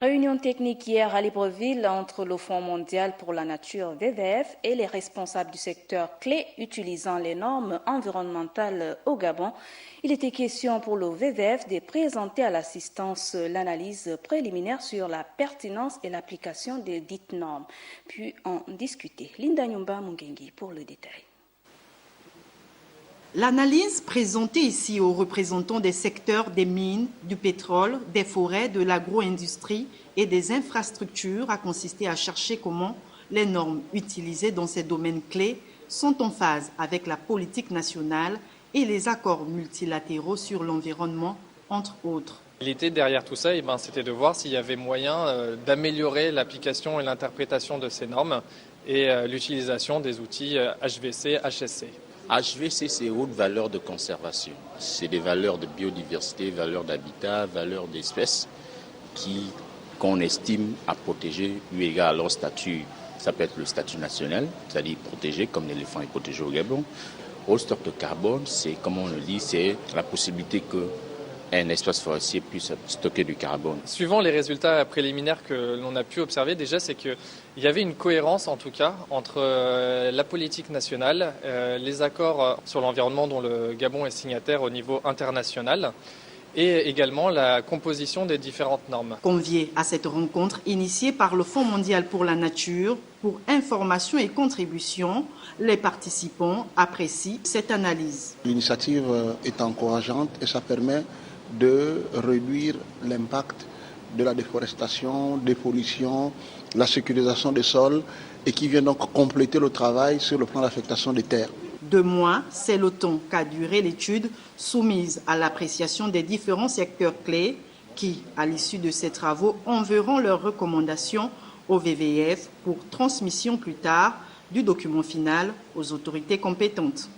Réunion technique hier à Libreville entre le Fonds mondial pour la nature WWF et les responsables du secteur clé utilisant les normes environnementales au Gabon. Il était question pour le WWF de présenter à l'assistance l'analyse préliminaire sur la pertinence et l'application des dites normes, puis en discuter. Linda Nyumba Mungengi pour le détail. L'analyse présentée ici aux représentants des secteurs des mines, du pétrole, des forêts, de l'agro-industrie et des infrastructures a consisté à chercher comment les normes utilisées dans ces domaines clés sont en phase avec la politique nationale et les accords multilatéraux sur l'environnement, entre autres. L'idée derrière tout ça, c'était de voir s'il y avait moyen d'améliorer l'application et l'interprétation de ces normes et l'utilisation des outils HVC, HSC. HVC, c'est haute valeur de conservation. C'est des valeurs de biodiversité, valeurs d'habitat, valeurs d'espèces qu'on estime à protéger eu égard à leur statut. Ça peut être le statut national, c'est-à-dire protégé comme l'éléphant est protégé au Gabon. Haut stock de carbone, c'est, comme on le dit, c'est la possibilité qu'un espace forestier puisse stocker du carbone. Suivant les résultats préliminaires que l'on a pu observer, déjà, c'est qu'il y avait une cohérence, en tout cas, entre la politique nationale, les accords sur l'environnement dont le Gabon est signataire au niveau international, et également la composition des différentes normes. Conviés à cette rencontre initiée par le Fonds mondial pour la nature, pour information et contribution, les participants apprécient cette analyse. L'initiative est encourageante et ça permet de réduire l'impact de la déforestation, des pollutions, la sécurisation des sols et qui vient donc compléter le travail sur le plan d'affectation des terres. 2 mois, c'est le temps qu'a duré l'étude soumise à l'appréciation des différents secteurs clés qui, à l'issue de ces travaux, enverront leurs recommandations au WWF pour transmission plus tard du document final aux autorités compétentes.